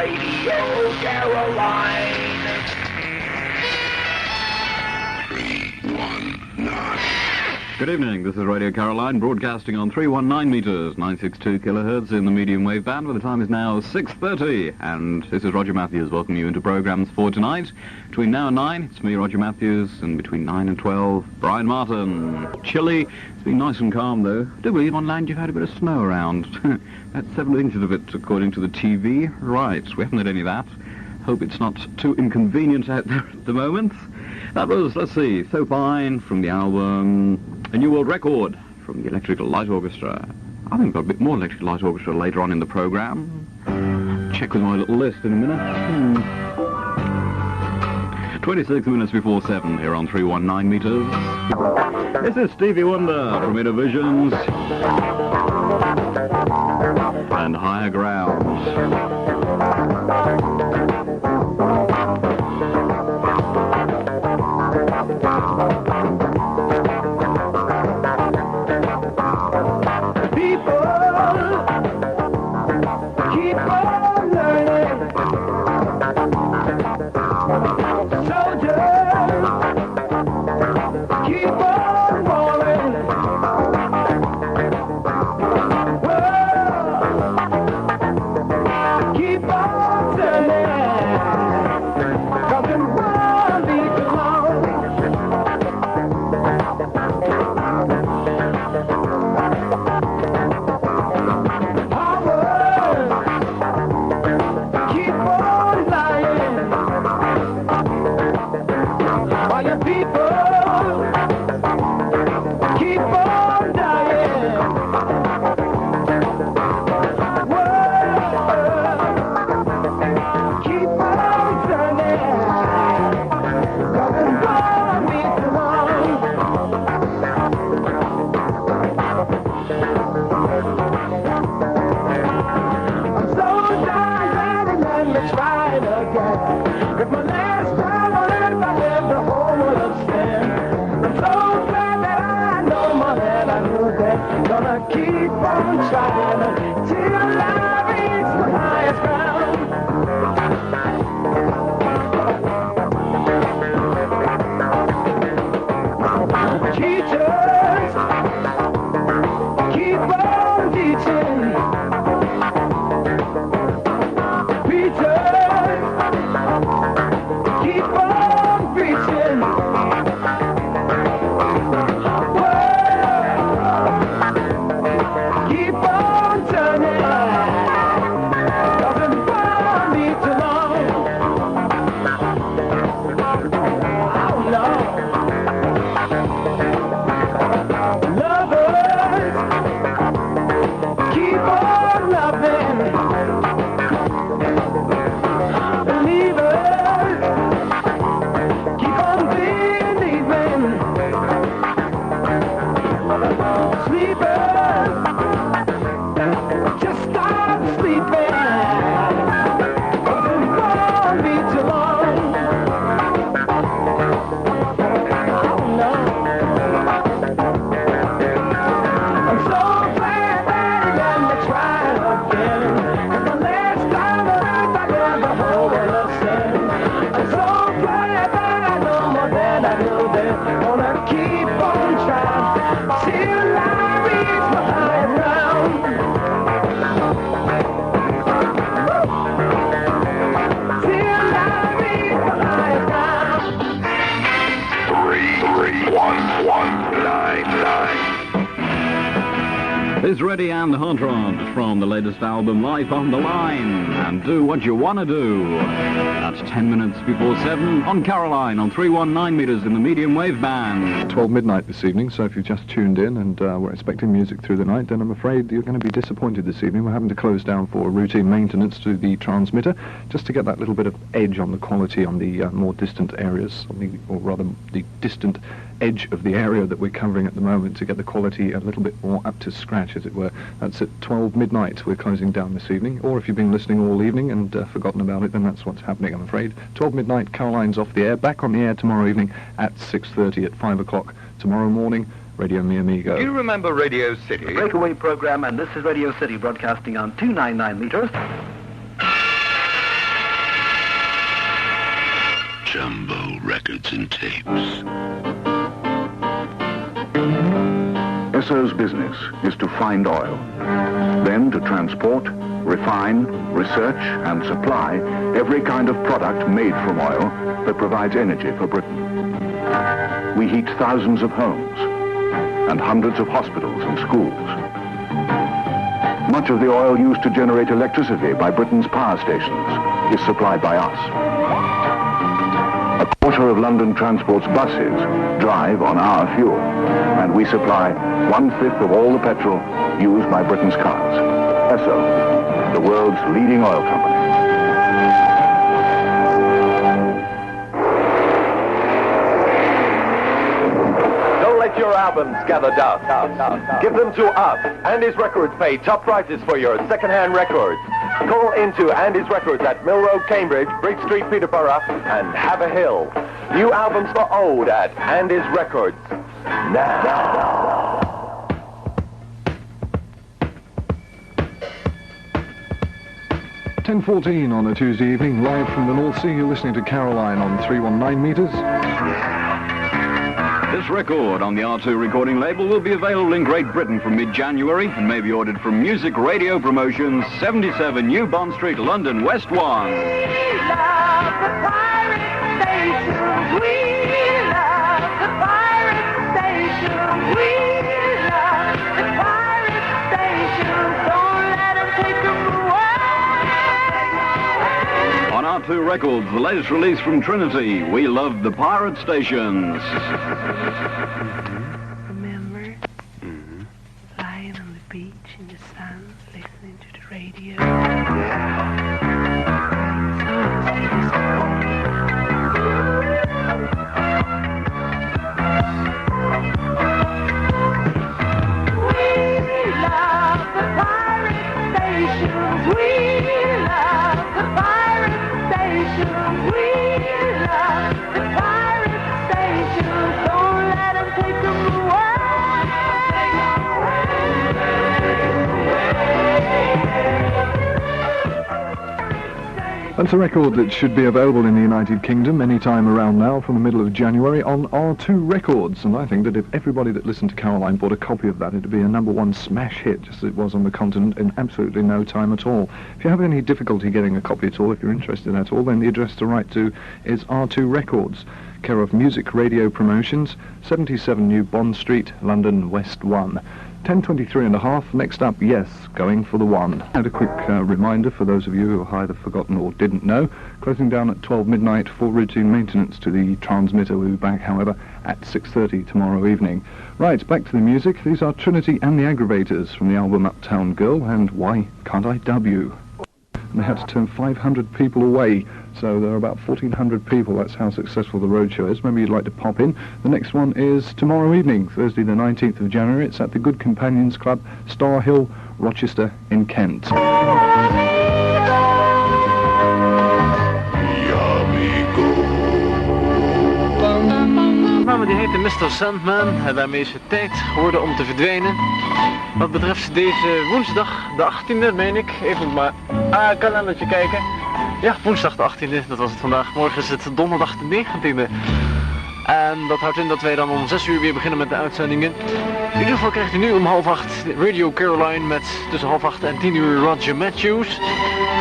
Radio Caroline. 319. Good evening, this is Radio Caroline, broadcasting on 319 meters, 962 kilohertz in the medium wave band, where the time is now 6:30, and this is Roger Mathews welcoming you into programs for tonight. Between now and 9, it's me, Roger Mathews, and between 9 and 12, Brian Martin. Chilly, it's been nice and calm though. I do believe on land you've had a bit of snow around. That's 7 inches of it, according to the TV. Right, we haven't had any of that. Hope it's not too inconvenient out there at the moment. That was, let's see, So Fine from the album A New World Record from the Electric Light Orchestra. I think we've got a bit more Electric Light Orchestra later on in the programme. Check with my little list in a minute. 26 minutes before 7 here on 319 meters. This is Stevie Wonder from Inner Visions and Higher Ground. Is Ready and Hot Rod from the latest album Life on the Line, and Do What You Wanna Do. That's 10 minutes before 7 on Caroline on 319 meters in the medium wave band. 12 midnight this evening, so if you've just tuned in and we're expecting music through the night, then I'm afraid you're going to be disappointed this evening. We're having to close down for routine maintenance to the transmitter, just to get that little bit of edge on the quality on the more distant areas, or rather the distant edge of the area that we're covering at the moment, to get the quality a little bit more up to scratch, as it were. That's at 12 midnight we're closing down this evening, or if you've been listening all evening and forgotten about it, then that's what's happening, I'm afraid. 12 midnight, Caroline's off the air, back on the air tomorrow evening at 6:30 at 5 o'clock tomorrow morning. Radio Me Amigo. Do you remember Radio City? Breakaway program, and this is Radio City broadcasting on 299 meters. Jumbo records and tapes. Esso's business is to find oil, then to transport, refine, research and supply every kind of product made from oil that provides energy for Britain. We heat thousands of homes and hundreds of hospitals and schools. Much of the oil used to generate electricity by Britain's power stations is supplied by us. A quarter of London Transport's buses drive on our fuel, and we supply 1/5 of all the petrol used by Britain's cars. Esso, the world's leading oil company. Don't let your albums gather dust. Give them to us. Andies Records pay top prices for your second-hand records. Call into Andies Records at Mill Road, Cambridge, Bridge Street, Peterborough, and Haverhill. New albums for old at Andies Records. Now. 10:14 on a Tuesday evening, live from the North Sea. You're listening to Caroline on 319 meters. This record on the R2 recording label will be available in Great Britain from mid-January and may be ordered from Music Radio Promotions, 77 New Bond Street, London, West 1. We love the pirate station. We love the pirate station. We love the pirate station. Don't let them take them away. On R2 Records, the latest release from Trinity, We Love the Pirate Stations. Remember? Lying on the beach in the sun, listening to the radio. We love the pirate station. We love the pirate station. We love the pirate station. Don't let them take them away. That's a record that should be available in the United Kingdom any time around now from the middle of January on R2 Records. And I think that if everybody that listened to Caroline bought a copy of that, it'd be a #1 smash hit, just as it was on the continent, in absolutely no time at all. If you have any difficulty getting a copy at all, if you're interested at all, then the address to write to is R2 Records, care of Music Radio Promotions, 77 New Bond Street, London, West 1. 10:23.5. Next up, yes, going for the one. And a quick reminder for those of you who have either forgotten or didn't know, closing down at 12 midnight for routine maintenance to the transmitter. We'll be back, however, at 6:30 tomorrow evening. Right, back to the music. These are Trinity and the Aggravators from the album Uptown Girl and Why Can't I Dub You? And they had to turn 500 people away. So there are about 1,400 people. That's how successful the roadshow is. Maybe you'd like to pop in. The next one is tomorrow evening, Thursday the 19th of January. It's at the Good Companions Club, Star Hill, Rochester in Kent. Maar die heette Mr. Sandman en daarmee is het tijd geworden om te verdwijnen. Wat betreft deze woensdag, de 18e, meen ik. Even maar kalendertje kijken. Ja, woensdag de 18e, dat was het vandaag. Morgen is het donderdag de 19e. En dat houdt in dat wij dan om 6 uur weer beginnen met de uitzendingen. In ieder geval krijgt u nu om 7:30 Radio Caroline met tussen 7:30 en 10 uur Roger Mathews.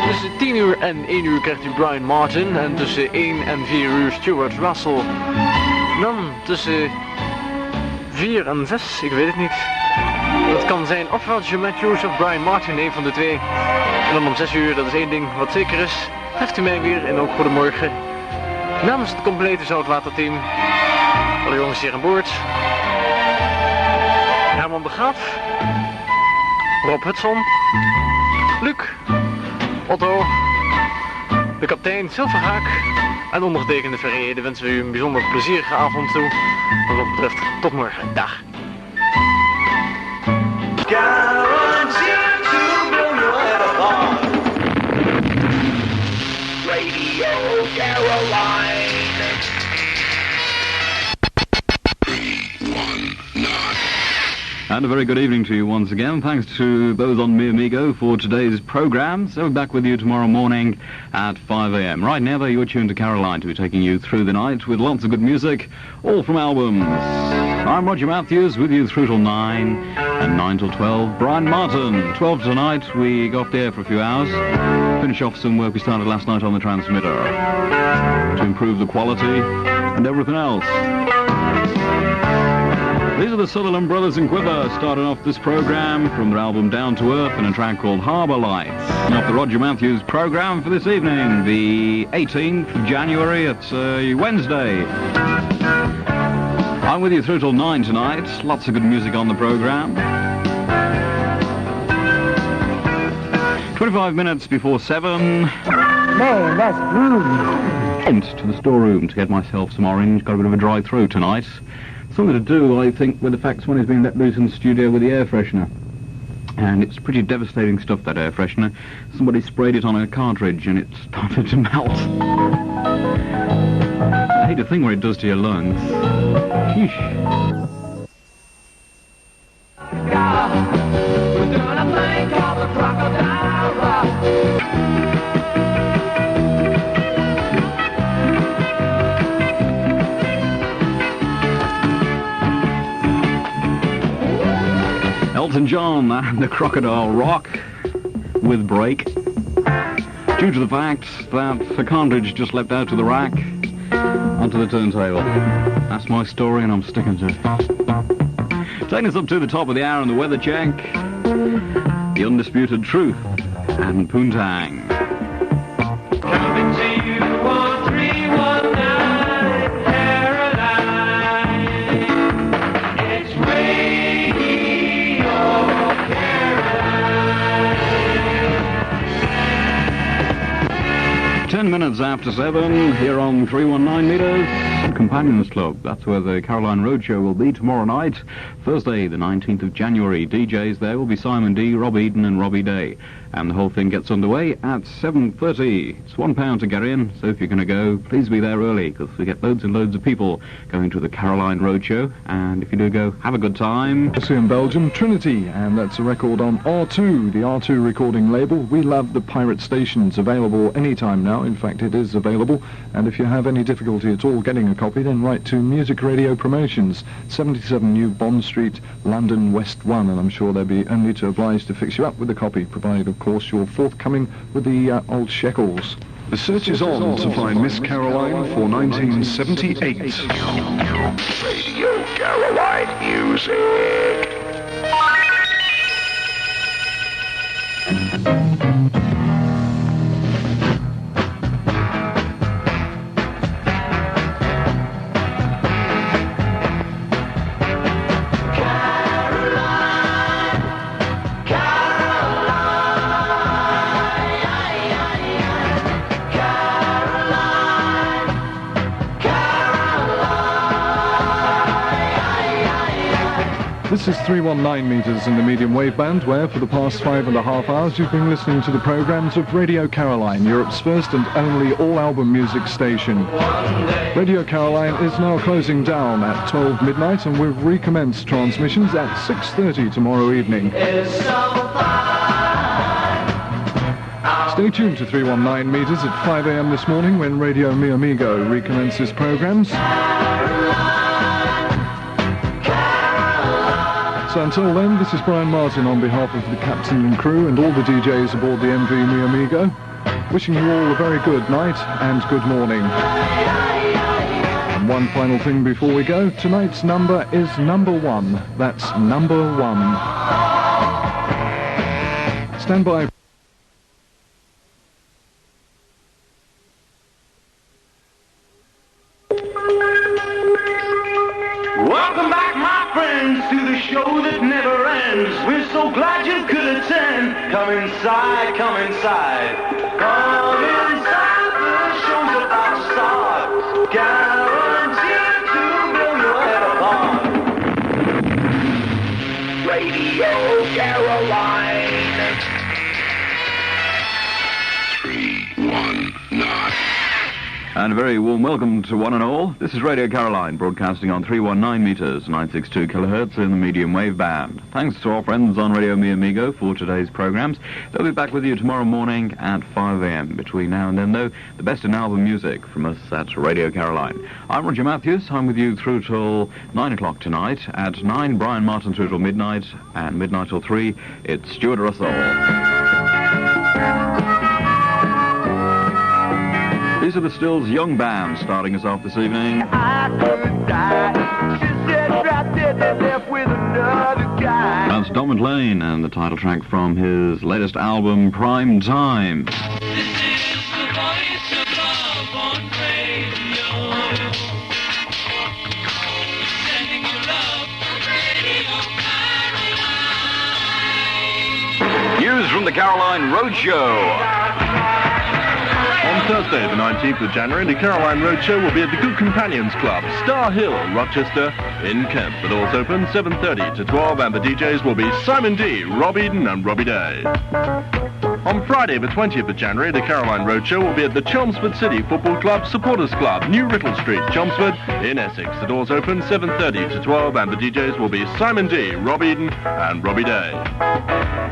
Tussen 10 uur en 1 uur krijgt u Brian Martin. En tussen 1 en 4 uur Stuart Russell. Dan tussen 4 en 6, ik weet het niet. Dat kan zijn of Roger Mathews of Brian Martin, een van de twee. En dan om 6 uur, dat is één ding wat zeker is, treft u mij weer en ook goedemorgen. Namens het complete zoutwaterteam, alle jongens hier aan boord. Herman de Graaf, Rob Hudson, Luc, Otto, de kapitein Silverhaak en ondergetekende Verrede wensen we u een bijzonder plezierige avond toe. Wat dat betreft, tot morgen. Dag. Radio Caroline. 319. And a very good evening to you once again. Thanks to those on Me Amigo for today's programme. So we're back with you tomorrow morning at 5 a.m. Right now, though, you're tuned to Caroline to be taking you through the night with lots of good music, all from albums. I'm Roger Mathews with you through till 9, and 9 till 12, Brian Martin. 12 tonight, we go off the air for a few hours, finish off some work we started last night on the transmitter to improve the quality and everything else. These are the Sutherland Brothers in Quiver, starting off this programme from their album Down to Earth and a track called Harbour Lights. And off the Roger Mathews programme for this evening, the 18th of January, it's Wednesday. I'm with you through till 9 tonight, lots of good music on the programme. 25 minutes before 7. Man, that's groovy. Went to the storeroom to get myself some orange, got a bit of a dry throat tonight. Something to do, I think, with the fact someone has been let loose in the studio with the air freshener. And it's pretty devastating stuff, that air freshener. Somebody sprayed it on a cartridge and it started to melt. I hate a thing what it does to your lungs. Sheesh. Elton John and the Crocodile Rock with Break. Due to the fact that the cartridge just leapt out to the rack onto the turntable. That's my story and I'm sticking to it. Taking us up to the top of the hour on the weather check, the Undisputed Truth and Poontang. Coming to you on 319 Caroline. It's Radio Caroline. 10 minutes after 7, here on 319 Meters, Companions Club. That's where the Caroline Roadshow will be tomorrow night, Thursday, the 19th of January. DJs there will be Simon D, Rob Eden and Robbie Day. And the whole thing gets underway at 7:30. It's £1 to get in, so if you're going to go, please be there early, because we get loads and loads of people going to the Caroline Roadshow. And if you do go, have a good time. In Belgium, Trinity, and that's a record on R2, the R2 recording label. We love the pirate stations, available anytime now. In fact, it is available. And if you have any difficulty at all getting a copy, then write to Music Radio Promotions, 77 New Bond Street, London West 1, and I'm sure they'll be only too obliged to fix you up with a copy, provided, of course, you're forthcoming with the old shekels. The search is on to find Miss Caroline for 1978. Radio Caroline music. This is 319 meters in the medium wave band, where for the past 5.5 hours you've been listening to the programs of Radio Caroline, Europe's first and only all-album music station. Radio Caroline is now closing down at 12 midnight, and we'll recommence transmissions at 6:30 tomorrow evening. Stay tuned to 319 meters at 5 a.m. this morning when Radio Mi Amigo recommences programs. So until then, this is Brian Martin on behalf of the captain and crew and all the DJs aboard the MV Mi Amigo, wishing you all a very good night and good morning. And one final thing before we go, tonight's number is number 1. That's number 1. Stand by. Welcome back, my friends, to the show that never ends. We're so glad you could attend. Come inside, come inside. Come inside, the show's about to start. Guaranteed to blow your head apart. Radio Caroline. 319. And a very warm welcome to one and all. This is Radio Caroline, broadcasting on 319 meters, 962 kilohertz in the medium wave band. Thanks to our friends on Radio Mi Amigo for today's programs. They'll be back with you tomorrow morning at 5 a.m. Between now and then, though, the best in album music from us at Radio Caroline. I'm Roger Mathews. I'm with you through till 9 o'clock tonight. At 9, Brian Martin through till midnight, and midnight till 3, it's Stuart Russell. These are the Stills Young Band starting us off this evening. I could die. She said, dropped dead and left with another guy. That's Don Lane and the title track from his latest album, Prime Time. This is the voice of love on radio. Sending you love on Radio Caroline. News from the Caroline Roadshow. On Thursday, the 19th of January, the Caroline Roadshow will be at the Good Companions Club, Star Hill, Rochester, in Kent. The doors open 7:30 to 12, and the DJs will be Simon D, Rob Eden, and Robbie Day. On Friday, the 20th of January, the Caroline Roadshow will be at the Chelmsford City Football Club Supporters Club, New Riddle Street, Chelmsford, in Essex. The doors open 7:30 to 12, and the DJs will be Simon D, Rob Eden, and Robbie Day.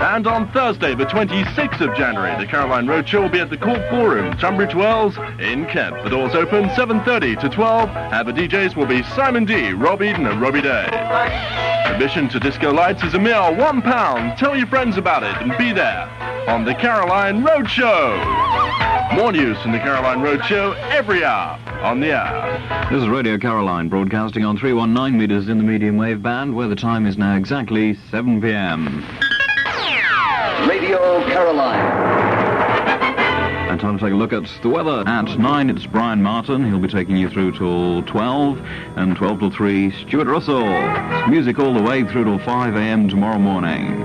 And on Thursday, the 26th of January, the Caroline Roadshow will be at the Court Ballroom, Tunbridge Wells, in Kent. The doors open 7:30 to 12, and the DJs will be Simon D, Rob Eden, and Robbie Day. Admission to Disco Lights is a mere £1. Tell your friends about it and be there on the Caroline Roadshow. More news from the Caroline Roadshow every hour on the hour. This is Radio Caroline, broadcasting on 319 meters in the medium wave band, where the time is now exactly 7 p.m. Radio Caroline. And time to take a look at the weather. At 9, it's Brian Martin. He'll be taking you through till 12, and 12 till 3, Stuart Russell. It's music all the way through till 5 a.m. tomorrow morning.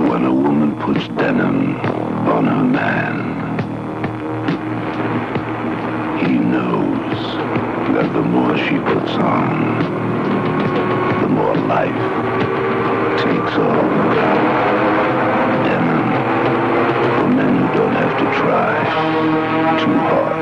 When a woman puts denim on her man, he knows that the more she puts on, the more life takes off. Denim for men who don't have to try too hard.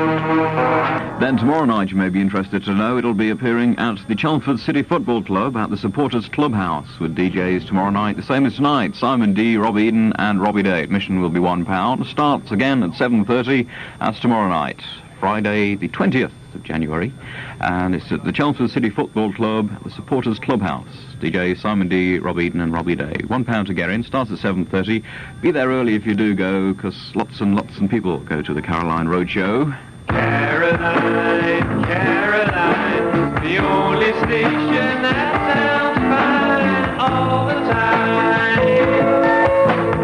Then tomorrow night, you may be interested to know, it'll be appearing at the Chelmsford City Football Club at the Supporters Clubhouse with DJs tomorrow night, the same as tonight, Simon D, Rob Eden, and Robbie Day. Admission will be £1. Starts again at 7:30. That's tomorrow night, Friday the 20th of January, and it's at the Chelmsford City Football Club at the Supporters Clubhouse. DJ Simon D, Rob Eden, and Robbie Day. £1 to get in. Starts at 7:30. Be there early if you do go, because lots and people go to the Caroline Roadshow. Caroline, Caroline, the only station that sounds fine all the time.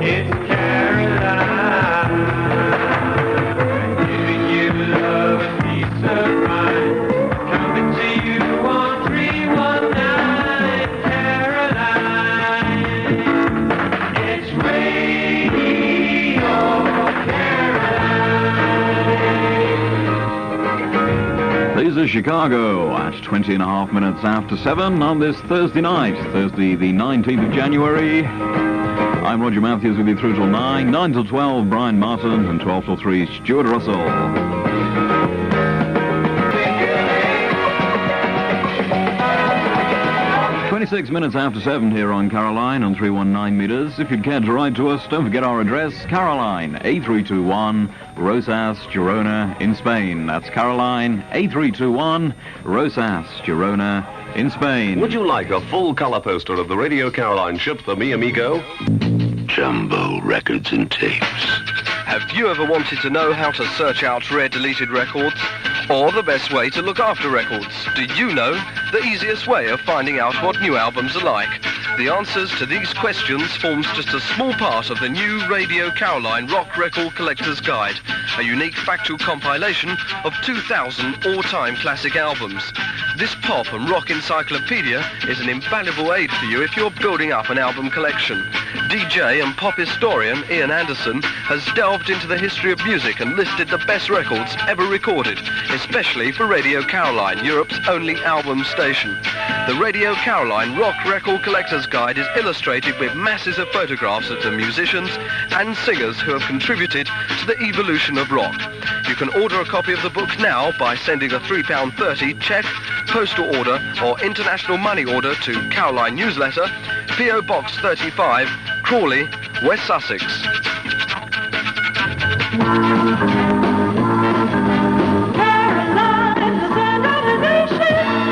It's Caroline, giving you love and peace of mind. Coming to you on 319, Caroline. It's Radio Caroline. These are Chicago at 20 and a half minutes after 7 on this Thursday night, Thursday the 19th of January. I'm Roger Mathews with you through till 9, 9 till 12, Brian Martin, and 12 till 3, Stuart Russell. 26 minutes after 7 here on Caroline on 319 meters. If you'd care to write to us, don't forget our address, Caroline, A321, Rosas, Girona, in Spain. That's Caroline, A321, Rosas, Girona, in Spain. Would you like a full color poster of the Radio Caroline shipped to Mi Amigo? Jumbo records and tapes. Have you ever wanted to know how to search out rare deleted records? Or the best way to look after records? Do you know the easiest way of finding out what new albums are like? The answers to these questions forms just a small part of the new Radio Caroline Rock Record Collector's Guide, a unique factual compilation of 2,000 all-time classic albums. This pop and rock encyclopedia is an invaluable aid for you if you're building up an album collection. DJ and pop historian Ian Anderson has delved into the history of music and listed the best records ever recorded, especially for Radio Caroline, Europe's only album station. The Radio Caroline Rock Record Collector's Guide is illustrated with masses of photographs of the musicians and singers who have contributed to the evolution of rock. You can order a copy of the book now by sending a £3.30 cheque, postal order or international money order to Caroline Newsletter, P.O. Box 35, Crawley, West Sussex.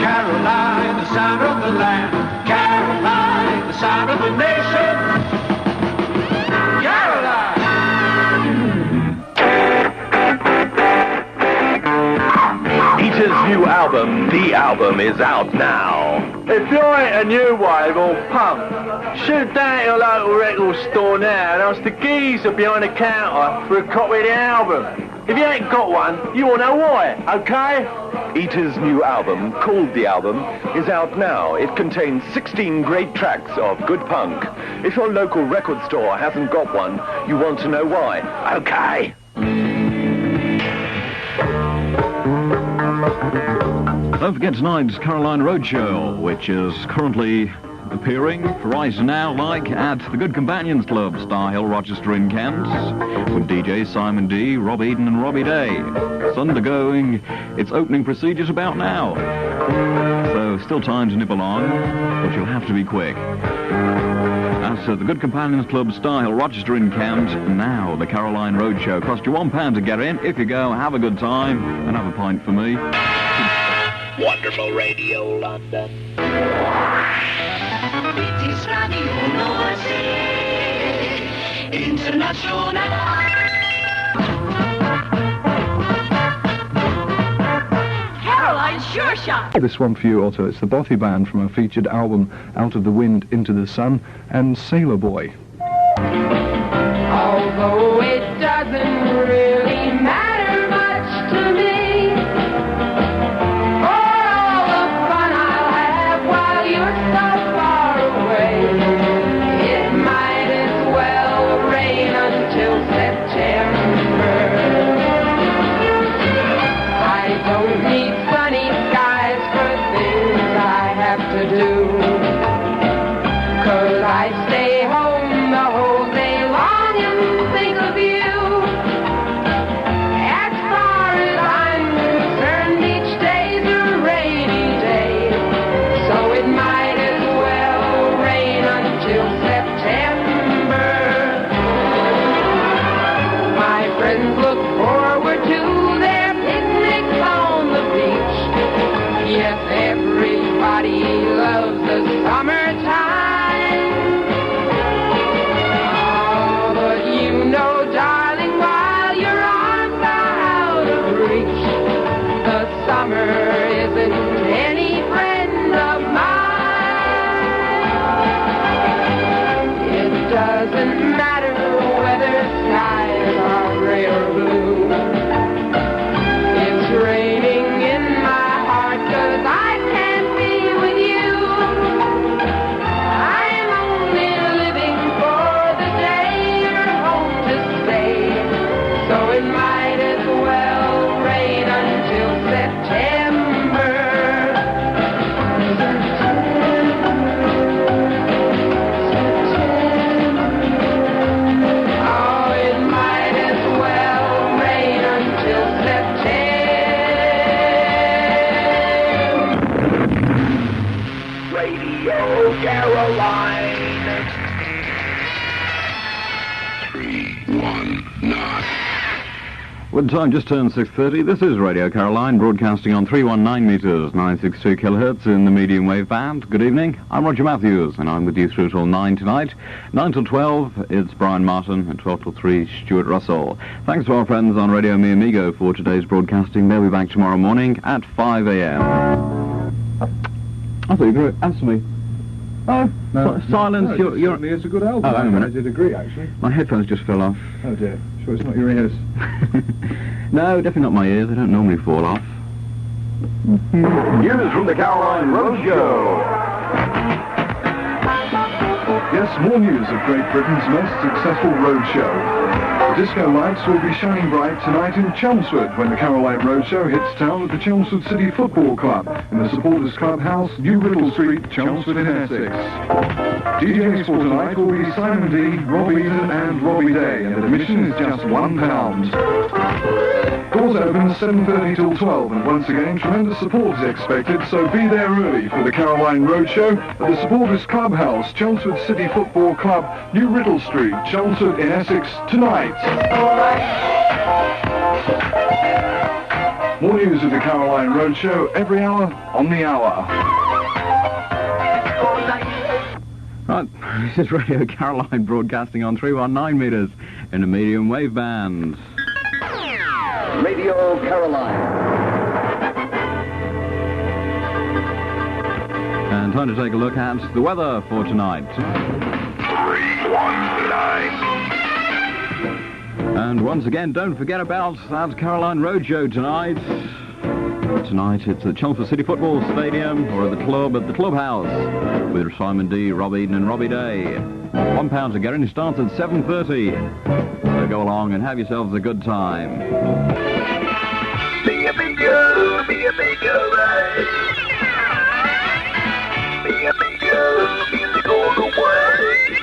Caroline, the sound of the land. Caroline, the sound of the nation. Caroline! Eater's new album, The Album, is out now. If you're into new wave or punk, shoot down to your local record store now and ask the geezer behind the counter for a copy of the album. If you ain't got one, you won't know why, okay? Eater's new album, called The Album, is out now. It contains 16 great tracks of good punk. If your local record store hasn't got one, you want to know why, okay? Don't forget tonight's Caroline Roadshow, which is currently appearing for right now, like at the Good Companions Club, Star Hill, Rochester in Kent, with DJs Simon D, Rob Eden and Robbie Day. It's undergoing its opening procedures about now. So still time to nibble on, but you'll have to be quick. That's the Good Companions Club, Star Hill, Rochester in Kent. Now the Caroline Roadshow. Cost you £1 to get in. If you go, have a good time and have a pint for me. Wonderful Radio London. British Radio RC International. Caroline Sure Shot. This one for you, Otto. It's the Bothy Band from a featured album, Out of the Wind, Into the Sun, and Sailor Boy. Although it doesn't really matter much to me, Well, the time just turned 6:30. This is Radio Caroline, broadcasting on 319 metres, 962 kilohertz in the medium wave band. Good evening. I'm Roger Mathews, and I'm with you through till 9 tonight. 9 till 12, it's Brian Martin, and 12 till 3, Stuart Russell. Thanks to our friends on Radio Me Amigo for today's broadcasting. They'll be back tomorrow morning at 5 a.m. I thought you were going to answer me. Oh, no, silence. No, you're... It's a good album. Oh, hang on a minute. I did agree, actually. My headphones just fell off. Oh dear. Sure it's not your ears? No, definitely not my ears. They don't normally fall off. News from the Caroline Roadshow. Yes, more news of Great Britain's most successful roadshow. Disco lights will be shining bright tonight in Chelmsford when the Caroline Roadshow hits town at the Chelmsford City Football Club in the Supporters Clubhouse, New Riddle Street, Chelmsford in Essex. DJs for tonight will be Simon D, Rob Eaton and Robbie Day, and admission is just £1. Doors open 7:30 till 12, and once again tremendous support is expected, so be there early for the Caroline Roadshow at the Supporters Clubhouse, Chelmsford City Football Club, New Riddle Street, Chelmsford in Essex tonight. More news of the Caroline Roadshow every hour on the hour. Right, this is Radio Caroline broadcasting on 319 metres in a medium wave band. Radio Caroline. And time to take a look at the weather for tonight. 319. And once again, don't forget about that Caroline Roadshow tonight. Tonight it's at Chelmsford City Football Stadium or at the Clubhouse with Simon D, Rob Eden and Robbie Day. £1 to get in. It starts at 7:30. So go along and have yourselves a good time. Be a amigo, right? Be amigo, music all the way.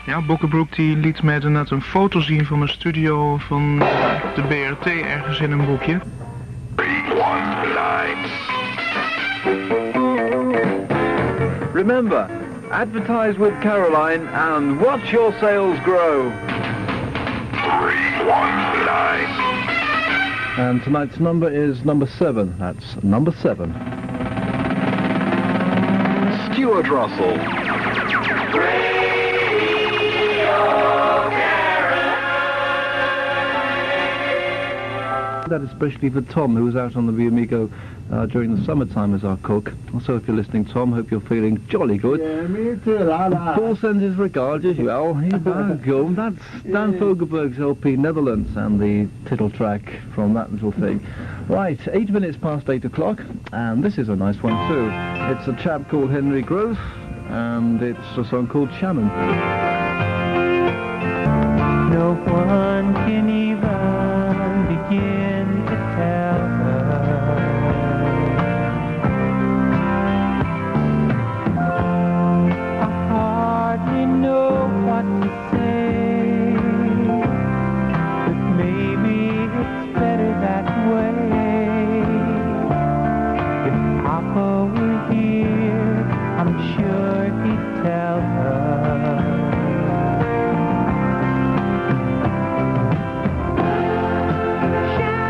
Ja, Bokkenbroek die liet mij net een foto zien van een studio van de BRT ergens in een boekje. 319. Remember, advertise with Caroline and watch your sales grow. 319. And tonight's number is number 7. That's number 7. Stuart Russell. That especially for Tom, who was out on the Amigo during the summertime as our cook. Also, if you're listening, Tom, hope you're feeling jolly good. Yeah, me too, lad. Paul sends his regards as well. Here you go. That's Dan Fogelberg's LP Netherlands and the title track from that little thing. Right, 8 minutes past 8 o'clock, and this is a nice one too. It's a chap called Henry Grove, and it's a song called Shannon. No one can even begin to tell her I hardly know what to say, but maybe it's better that way. If Papa were here, I'm sure he'd tell her. Shannon.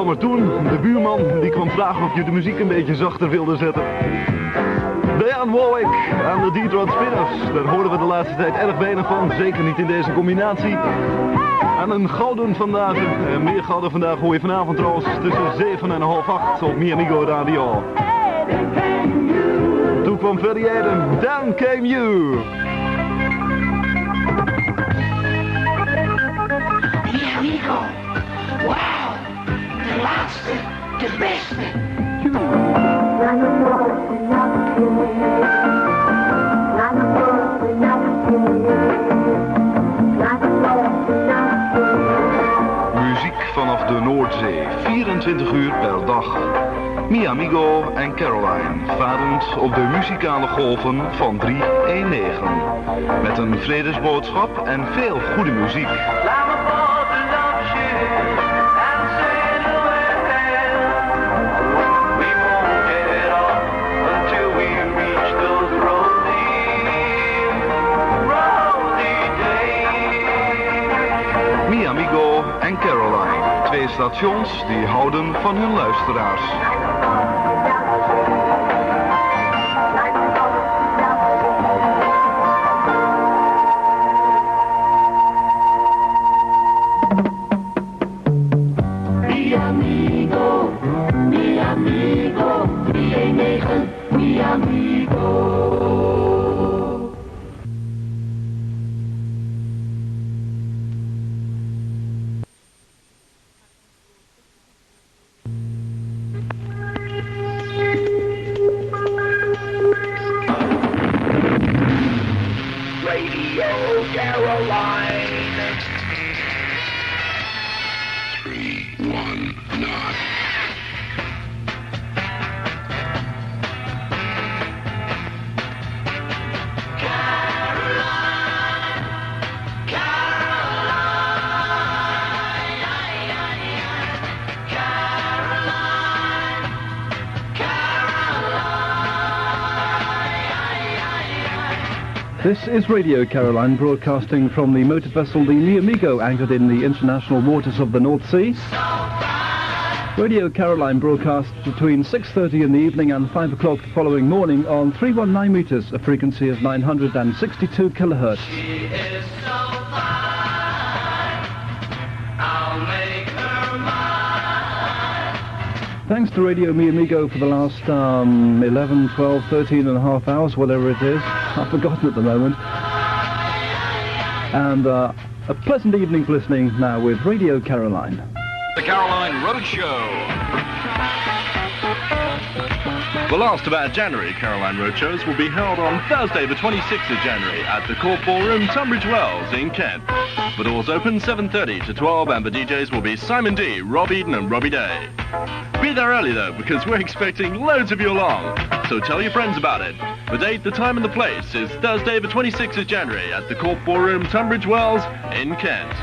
kwam er toen? De buurman die kwam vragen of je de muziek een beetje zachter wilde zetten. Diane Warwick en de Detroit Spinners. Daar horen we de laatste tijd erg weinig van, zeker niet in deze combinatie. En een gouden vandaag, meer gouden vandaag hoor je vanavond trouwens tussen 7 en half 8 op Amigo Radio. Toen kwam Ferry Adam, Down Came You. Amigo, wauw, de laatste, de beste. Muziek vanaf de Noordzee, 24 uur per dag. Amigo en Caroline, varend op de muzikale golven van 319. Met een vredesboodschap en veel goede muziek. Amigo en Caroline, twee stations die houden van hun luisteraars. Mi amigo, 319, mi amigo. This is Radio Caroline, broadcasting from the motor vessel the Amigo, anchored in the international waters of the North Sea. Radio Caroline broadcasts between 6:30 in the evening and 5 o'clock the following morning on 319 meters, a frequency of 962 kilohertz. Thanks to Radio Amigo for the last 11, 12, 13 and a half hours, whatever it is. I've forgotten at the moment. And a pleasant evening for listening now with Radio Caroline. The Caroline Roadshow. The last of our January Caroline Roadshows will be held on Thursday the 26th of January at the Court Ballroom, Tunbridge Wells in Kent. The doors open 7:30 to 12 and the DJs will be Simon D, Rob Eden and Robbie Day. Be there early though, because we're expecting loads of you along. So tell your friends about it. The date, the time and the place is Thursday the 26th of January at the Court Ballroom, Tunbridge Wells in Kent.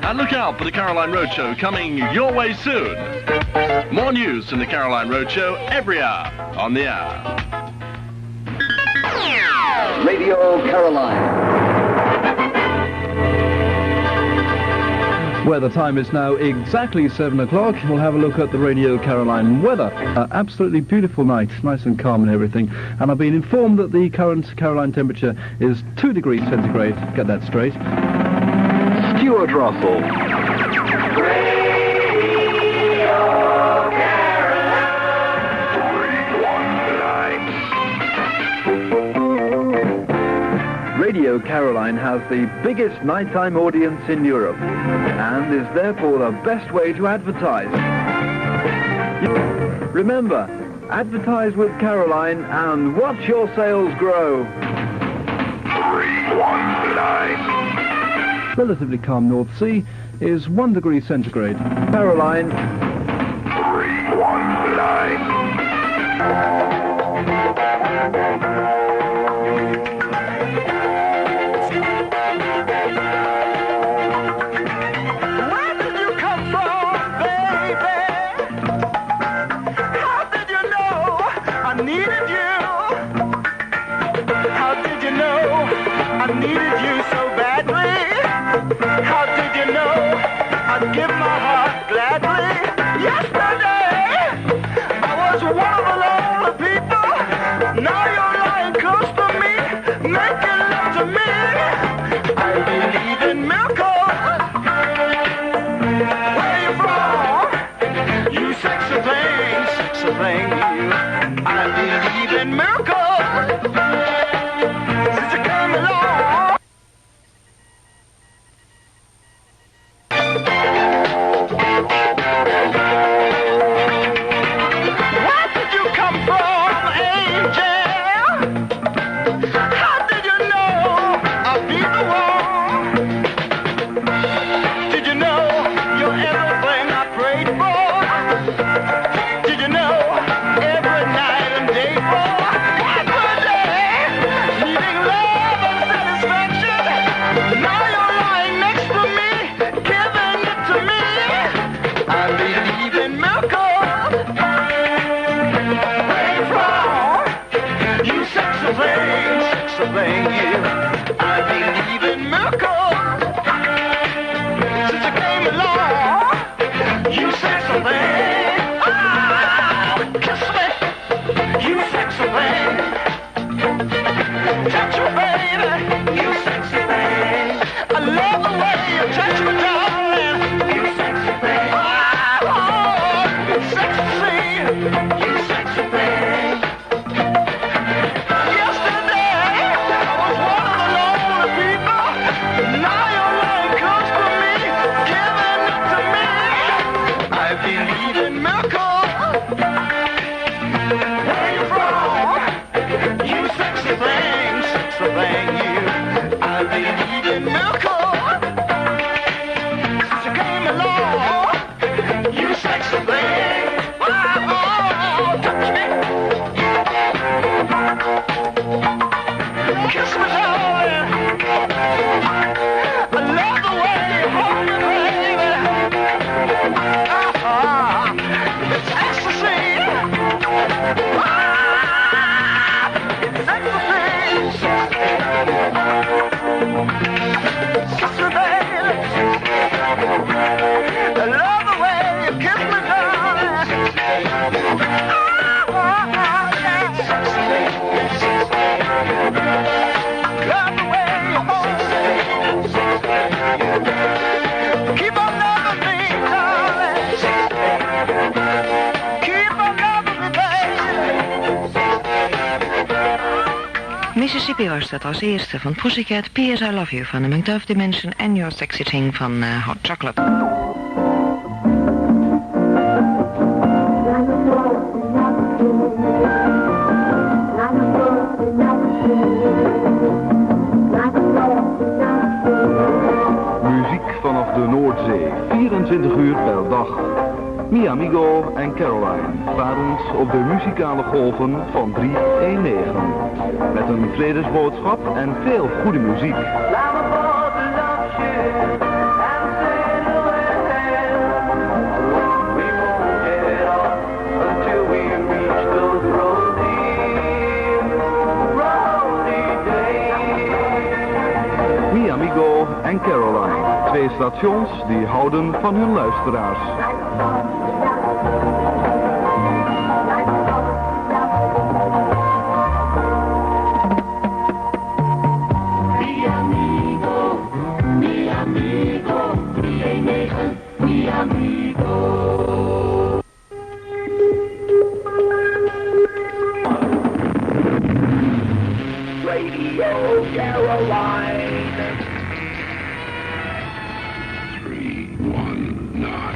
And look out for the Caroline Roadshow coming your way soon. More news from the Caroline Roadshow every hour on the hour. Radio Caroline. Where the time is now exactly 7 o'clock, we'll have a look at the Radio Caroline weather. Absolutely beautiful night, nice and calm and everything. And I've been informed that the current Caroline temperature is 2 degrees centigrade. Get that straight. Stuart Russell. Radio Caroline has the biggest nighttime audience in Europe and is therefore the best way to advertise. Remember, advertise with Caroline and watch your sales grow. 319. Relatively calm North Sea is 1 degree centigrade. Caroline. 319. How did you know I'd give my heart gladly? Mississippi was dat als eerste van Pussycat, P.S. I Love You van Among Tough Dimension en Your Sexy Thing van Hot Chocolate. Muziek vanaf de Noordzee, 24 uur per dag. Amigo en Caroline, varend op de muzikale golven van 319. Met een vredesboodschap en veel goede muziek. Amigo en Caroline, twee stations die houden van hun luisteraars. Radio Caroline. 319.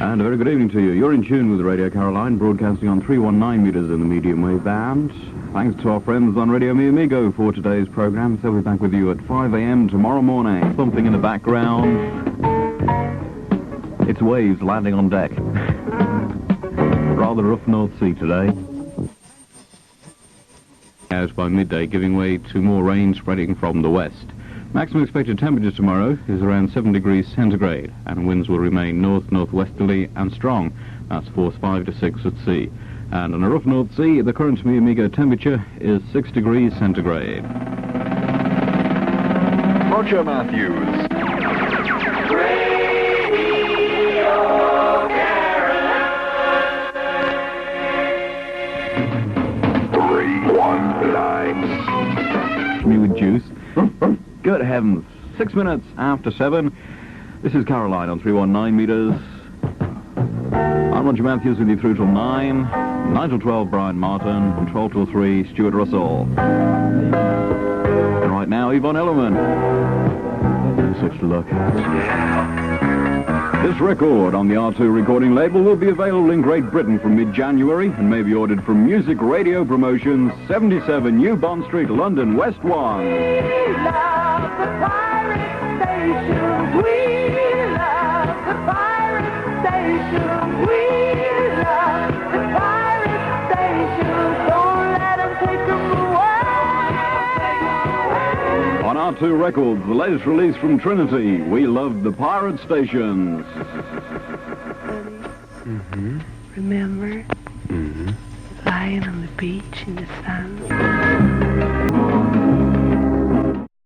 And a very good evening to you. You're in tune with Radio Caroline, broadcasting on 319 meters in the medium wave band. Thanks to our friends on Radio Amigo for today's program. So we're back with you at 5 a.m. tomorrow morning. Something in the background. It's waves landing on deck. Rather rough North Sea today. Out by midday, giving way to more rain spreading from the west. Maximum expected temperature tomorrow is around 7 degrees centigrade, and winds will remain north-northwesterly and strong. That's force 5 to 6 at sea. And on a rough North Sea, the current Amigo temperature is 6 degrees centigrade. Roger Mathews. Me with juice. Good heavens. 6 minutes after 7. This is Caroline on 319 meters. I'm Roger Mathews with you through till 9. 9 till 12, Brian Martin. And 12 till 3, Stuart Russell. And right now, Yvonne Ellerman. Such luck. This record on the R2 recording label will be available in Great Britain from mid-January and may be ordered from Music Radio Promotions, 77 New Bond Street, London, West 1. We love the pirate station. We love the pirate station. We love the pirate station. Don't let them take them away. On R2 Records, the latest release from Trinity, We Love the Pirate Stations. Remember? Lying on the beach in the sun.